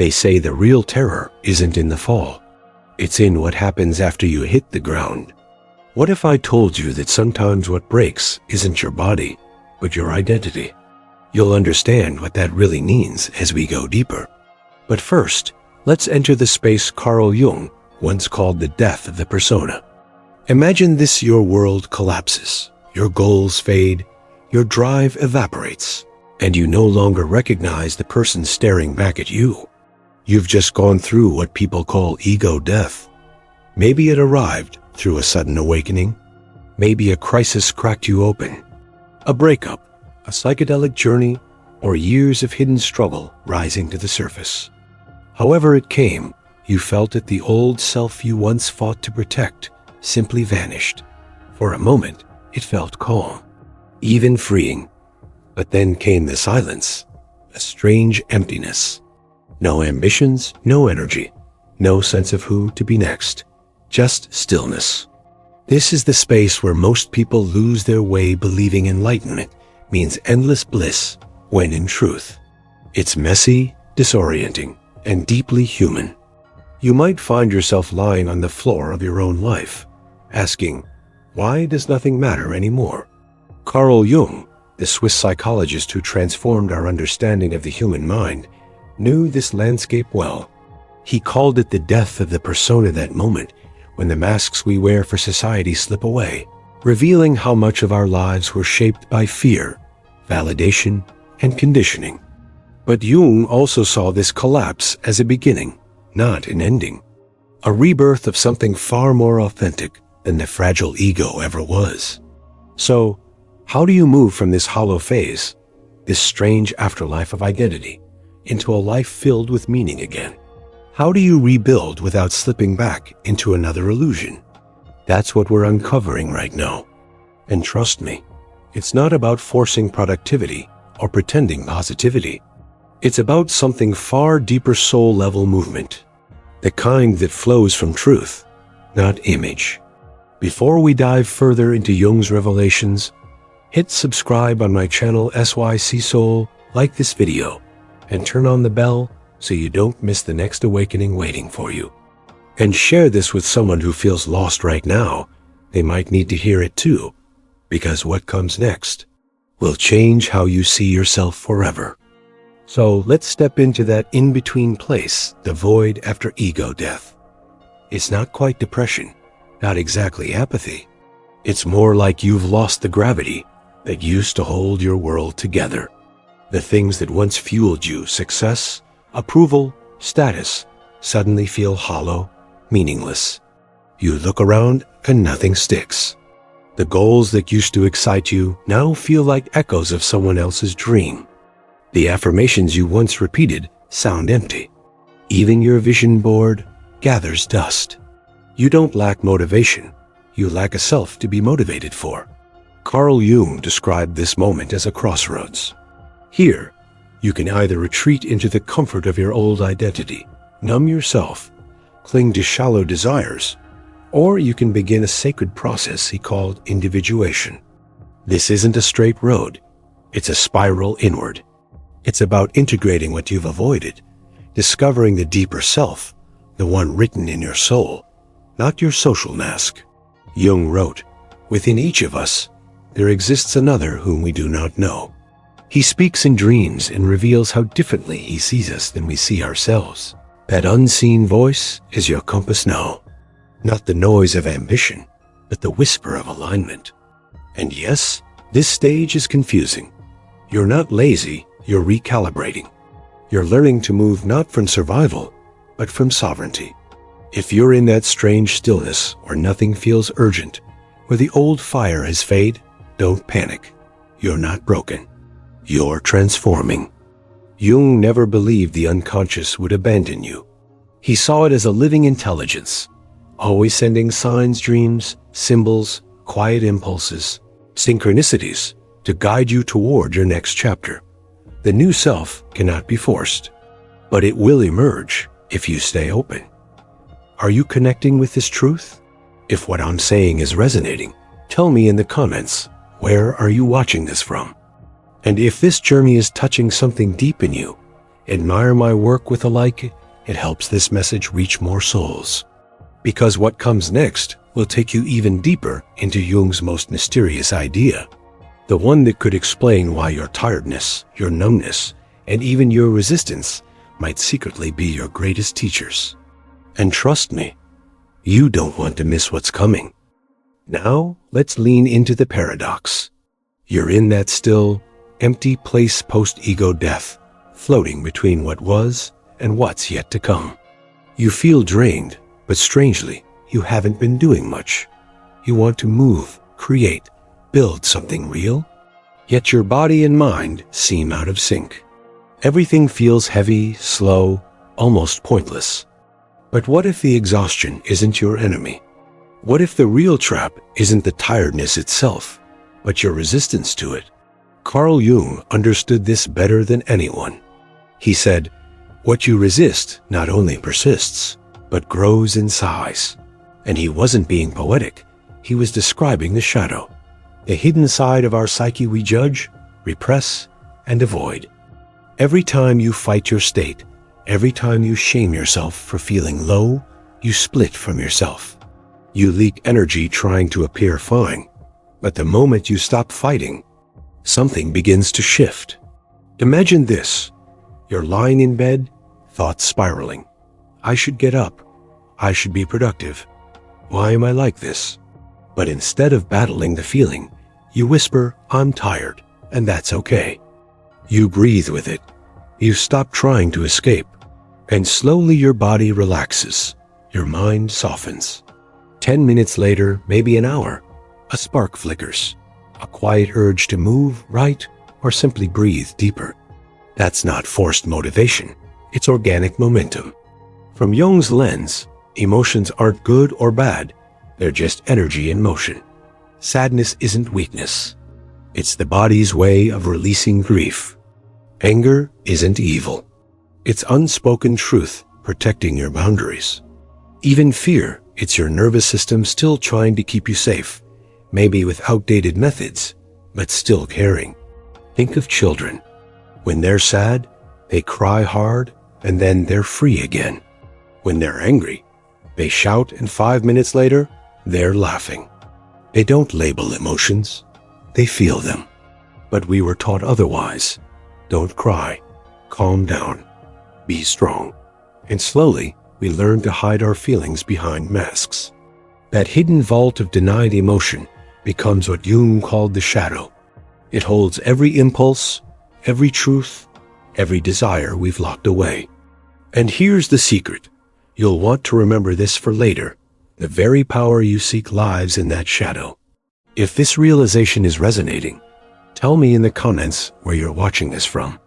They say the real terror isn't in the fall. It's in what happens after you hit the ground. What if I told you that sometimes what breaks isn't your body, but your identity? You'll understand what that really means as we go deeper. But first, let's enter the space Carl Jung once called the death of the persona. Imagine your world collapses, your goals fade, your drive evaporates, and you no longer recognize the person staring back at you. You've just gone through what people call ego death. Maybe it arrived through a sudden awakening. Maybe a crisis cracked you open. A breakup, a psychedelic journey, or years of hidden struggle rising to the surface. However it came, you felt that the old self you once fought to protect simply vanished. For a moment, it felt calm, even freeing. But then came the silence, a strange emptiness. No ambitions, no energy, no sense of who to be next, just stillness. This is the space where most people lose their way, believing enlightenment means endless bliss, when in truth, it's messy, disorienting, and deeply human. You might find yourself lying on the floor of your own life, asking, why does nothing matter anymore? Carl Jung, the Swiss psychologist who transformed our understanding of the human mind, knew this landscape well. He called it the death of the persona, that moment when the masks we wear for society slip away, revealing how much of our lives were shaped by fear, validation, and conditioning. But Jung also saw this collapse as a beginning, not an ending. A rebirth of something far more authentic than the fragile ego ever was. So, how do you move from this hollow phase, this strange afterlife of identity, into a life filled with meaning again? How do you rebuild without slipping back into another illusion? That's what we're uncovering right now. And trust me, it's not about forcing productivity or pretending positivity. It's about something far deeper, soul-level movement, the kind that flows from truth, not image. Before we dive further into Jung's revelations, hit subscribe on my channel SYC Soul, like this video, and turn on the bell so you don't miss the next awakening waiting for you. And share this with someone who feels lost right now. They might need to hear it too, because what comes next will change how you see yourself forever. So let's step into that in-between place, the void after ego death. It's not quite depression, not exactly apathy. It's more like you've lost the gravity that used to hold your world together. The things that once fueled you, success, approval, status, suddenly feel hollow, meaningless. You look around and nothing sticks. The goals that used to excite you now feel like echoes of someone else's dream. The affirmations you once repeated sound empty. Even your vision board gathers dust. You don't lack motivation. You lack a self to be motivated for. Carl Jung described this moment as a crossroads. Here, you can either retreat into the comfort of your old identity, numb yourself, cling to shallow desires, or you can begin a sacred process he called individuation. This isn't a straight road. It's a spiral inward. It's about integrating what you've avoided, discovering the deeper self, the one written in your soul, not your social mask. Jung wrote, "Within each of us, there exists another whom we do not know. He speaks in dreams and reveals how differently he sees us than we see ourselves. That unseen voice is your compass now, not the noise of ambition, but the whisper of alignment." And yes, this stage is confusing. You're not lazy, you're recalibrating. You're learning to move not from survival, but from sovereignty. If you're in that strange stillness where nothing feels urgent, where the old fire has faded, don't panic. You're not broken. You're transforming. Jung never believed the unconscious would abandon you. He saw it as a living intelligence, always sending signs, dreams, symbols, quiet impulses, synchronicities to guide you toward your next chapter. The new self cannot be forced, but it will emerge if you stay open. Are you connecting with this truth? If what I'm saying is resonating, tell me in the comments, where are you watching this from? And if this journey is touching something deep in you, admire my work with a like, it helps this message reach more souls. Because what comes next will take you even deeper into Jung's most mysterious idea, the one that could explain why your tiredness, your numbness, and even your resistance might secretly be your greatest teachers. And trust me, you don't want to miss what's coming. Now, let's lean into the paradox. You're in that still, empty place post-ego death, floating between what was and what's yet to come. You feel drained, but strangely, you haven't been doing much. You want to move, create, build something real, yet your body and mind seem out of sync. Everything feels heavy, slow, almost pointless. But what if the exhaustion isn't your enemy? What if the real trap isn't the tiredness itself, but your resistance to it? Carl Jung understood this better than anyone. He said, "What you resist not only persists, but grows in size." And he wasn't being poetic. He was describing the shadow, the hidden side of our psyche we judge, repress, and avoid. Every time you fight your state, every time you shame yourself for feeling low, you split from yourself. You leak energy trying to appear fine, but the moment you stop fighting, something begins to shift. Imagine this. You're lying in bed, thoughts spiraling. I should get up. I should be productive. Why am I like this? But instead of battling the feeling, you whisper, "I'm tired," and that's okay. You breathe with it. You stop trying to escape, and slowly your body relaxes. Your mind softens. 10 minutes later, maybe an hour, a spark flickers, a quiet urge to move, write, or simply breathe deeper. That's not forced motivation. It's organic momentum. From Jung's lens, emotions aren't good or bad. They're just energy in motion. Sadness isn't weakness. It's the body's way of releasing grief. Anger isn't evil. It's unspoken truth protecting your boundaries. Even fear, it's your nervous system still trying to keep you safe, maybe with outdated methods, but still caring. Think of children. When they're sad, they cry hard, and then they're free again. When they're angry, they shout, and 5 minutes later, they're laughing. They don't label emotions. They feel them. But we were taught otherwise. Don't cry. Calm down. Be strong. And slowly, we learn to hide our feelings behind masks. That hidden vault of denied emotion becomes what Jung called the shadow. It holds every impulse, every truth, every desire we've locked away. And here's the secret. You'll want to remember this for later. The very power you seek lies in that shadow. If this realization is resonating, tell me in the comments where you're watching this from.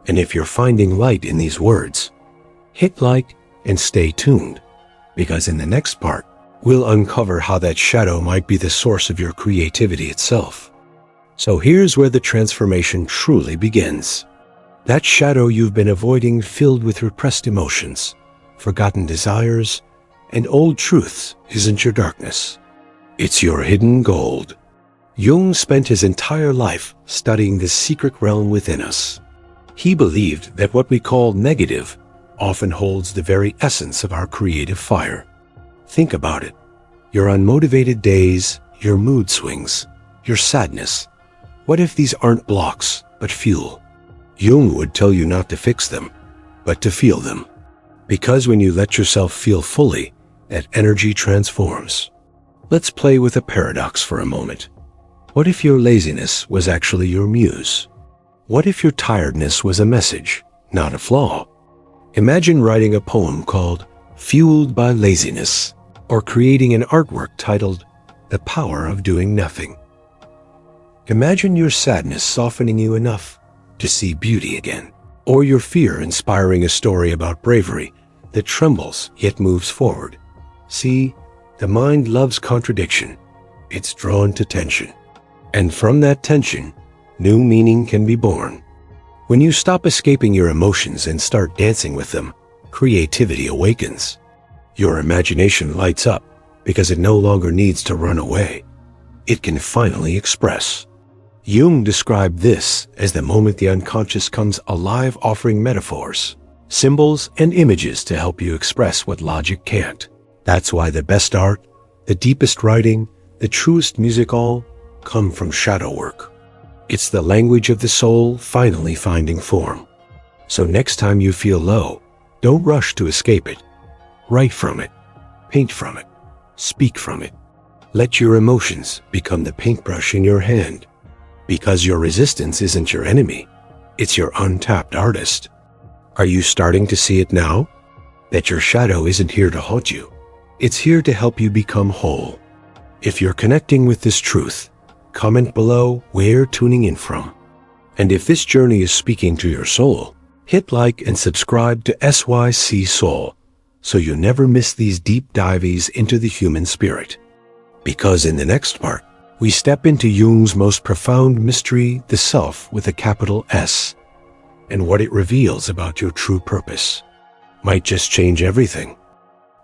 And if you're finding light in these words, hit like and stay tuned, because in the next part, we'll uncover how that shadow might be the source of your creativity itself. So here's where the transformation truly begins. That shadow you've been avoiding, filled with repressed emotions, forgotten desires, and old truths, isn't your darkness. It's your hidden gold. Jung spent his entire life studying this secret realm within us. He believed that what we call negative often holds the very essence of our creative fire. Think about it. Your unmotivated days, your mood swings, your sadness. What if these aren't blocks, but fuel? Jung would tell you not to fix them, but to feel them. Because when you let yourself feel fully, that energy transforms. Let's play with a paradox for a moment. What if your laziness was actually your muse? What if your tiredness was a message, not a flaw? Imagine writing a poem called Fueled by Laziness, or creating an artwork titled The Power of Doing Nothing. Imagine your sadness softening you enough to see beauty again, or your fear inspiring a story about bravery that trembles yet moves forward. See, the mind loves contradiction. It's drawn to tension. And from that tension, new meaning can be born. When you stop escaping your emotions and start dancing with them, creativity awakens. Your imagination lights up because it no longer needs to run away. It can finally express. Jung described this as the moment the unconscious comes alive, offering metaphors, symbols, and images to help you express what logic can't. That's why the best art, the deepest writing, the truest music all come from shadow work. It's the language of the soul finally finding form. So next time you feel low, don't rush to escape it. Write from it, paint from it, speak from it. Let your emotions become the paintbrush in your hand. Because your resistance isn't your enemy, it's your untapped artist. Are you starting to see it now? That your shadow isn't here to haunt you. It's here to help you become whole. If you're connecting with this truth, comment below where you're tuning in from. And if this journey is speaking to your soul, hit like and subscribe to SYC Soul so you never miss these deep dives into the human spirit. Because in the next part, we step into Jung's most profound mystery, the self with a capital S, and what it reveals about your true purpose might just change everything.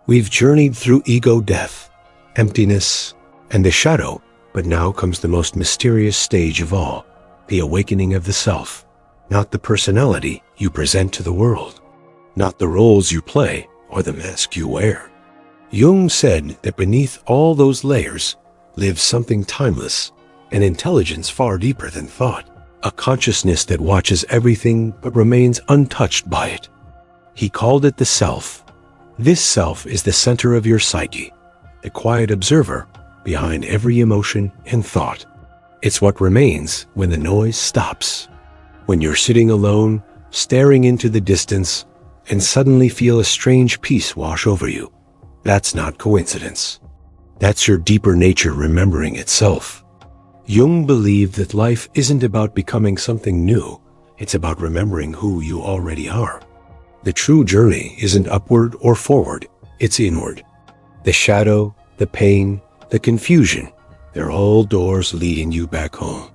We've journeyed through ego death, emptiness, and the shadow, but now comes the most mysterious stage of all, the awakening of the self, not the personality you present to the world, not the roles you play or the mask you wear. Jung said that beneath all those layers lives something timeless, an intelligence far deeper than thought, a consciousness that watches everything but remains untouched by it. He called it the self. This self is the center of your psyche, the quiet observer behind every emotion and thought. It's what remains when the noise stops. When you're sitting alone, staring into the distance, and suddenly feel a strange peace wash over you. That's not coincidence. That's your deeper nature remembering itself. Jung believed that life isn't about becoming something new. It's about remembering who you already are. The true journey isn't upward or forward. It's inward. The shadow, the pain, the confusion, they're all doors leading you back home.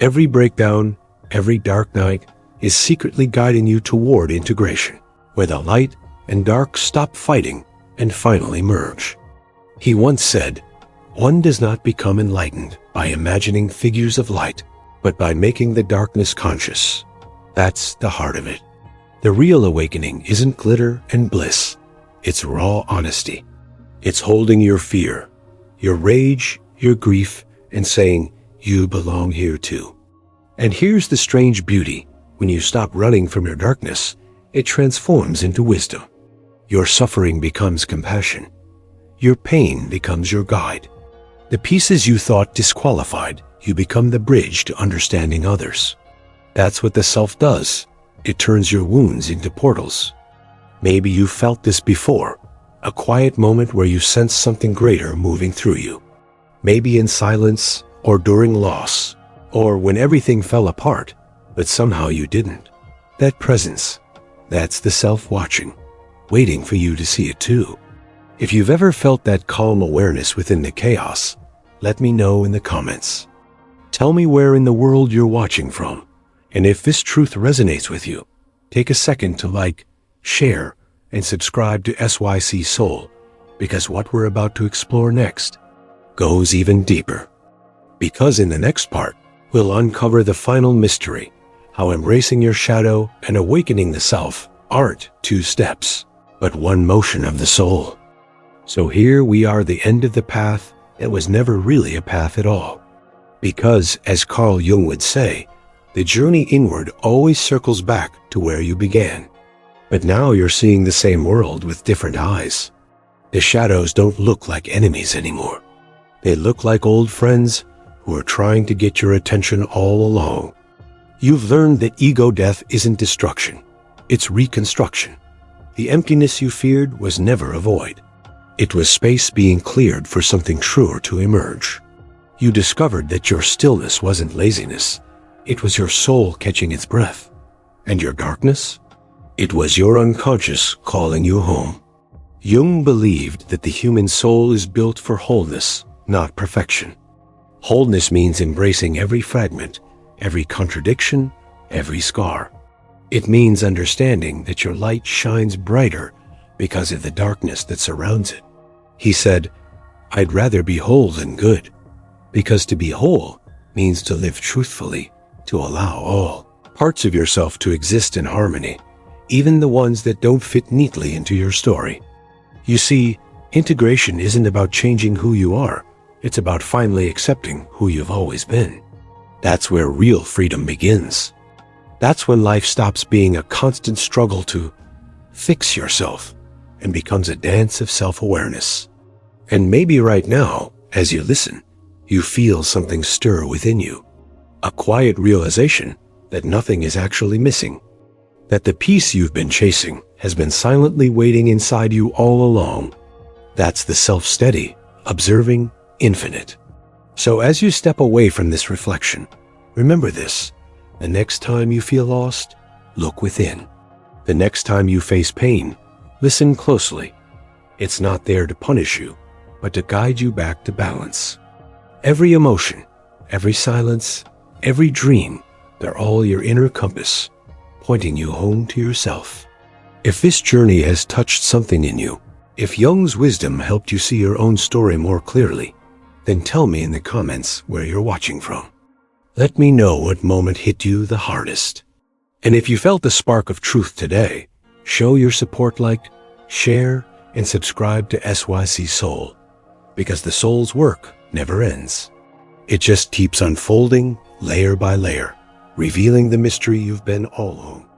Every breakdown, every dark night is secretly guiding you toward integration, where the light and dark stop fighting and finally merge. He once said, "One does not become enlightened by imagining figures of light, but by making the darkness conscious." That's the heart of it. The real awakening isn't glitter and bliss. It's raw honesty. It's holding your fear, your rage, your grief, and saying, "You belong here too." And here's the strange beauty. When you stop running from your darkness, it transforms into wisdom. Your suffering becomes compassion. Your pain becomes your guide. The pieces you thought disqualified, you become the bridge to understanding others. That's what the self does. It turns your wounds into portals. Maybe you felt this before, a quiet moment where you sense something greater moving through you. Maybe in silence, or during loss, or when everything fell apart, but somehow you didn't. That presence, that's the self watching, waiting for you to see it too. If you've ever felt that calm awareness within the chaos, let me know in the comments. Tell me where in the world you're watching from, and if this truth resonates with you, take a second to like, share, and subscribe to SYC Soul, because what we're about to explore next goes even deeper. Because in the next part, we'll uncover the final mystery, how embracing your shadow and awakening the self aren't two steps, but one motion of the soul. So here we are, the end of the path that was never really a path at all. Because, as Carl Jung would say, the journey inward always circles back to where you began. But now you're seeing the same world with different eyes. The shadows don't look like enemies anymore. They look like old friends who are trying to get your attention all along. You've learned that ego death isn't destruction. It's reconstruction. The emptiness you feared was never a void. It was space being cleared for something truer to emerge. You discovered that your stillness wasn't laziness. It was your soul catching its breath. And your darkness? It was your unconscious calling you home. Jung believed that the human soul is built for wholeness, not perfection. Wholeness means embracing every fragment, every contradiction, every scar. It means understanding that your light shines brighter because of the darkness that surrounds it. He said, "I'd rather be whole than good, because to be whole means to live truthfully, to allow all parts of yourself to exist in harmony, even the ones that don't fit neatly into your story. You see, integration isn't about changing who you are. It's about finally accepting who you've always been. That's where real freedom begins. That's when life stops being a constant struggle to fix yourself and becomes a dance of self-awareness. And maybe right now, as you listen, you feel something stir within you. A quiet realization that nothing is actually missing, that the peace you've been chasing has been silently waiting inside you all along. That's the self-steady, observing infinite. So as you step away from this reflection, remember this: the next time you feel lost, look within. The next time you face pain, listen closely. It's not there to punish you, but to guide you back to balance. Every emotion, every silence, every dream, they're all your inner compass, pointing you home to yourself. If this journey has touched something in you, if Jung's wisdom helped you see your own story more clearly, then tell me in the comments where you're watching from. Let me know what moment hit you the hardest. And if you felt the spark of truth today, show your support, like, share, and subscribe to SYC Soul, because the soul's work never ends. It just keeps unfolding layer by layer, revealing the mystery you've been all along.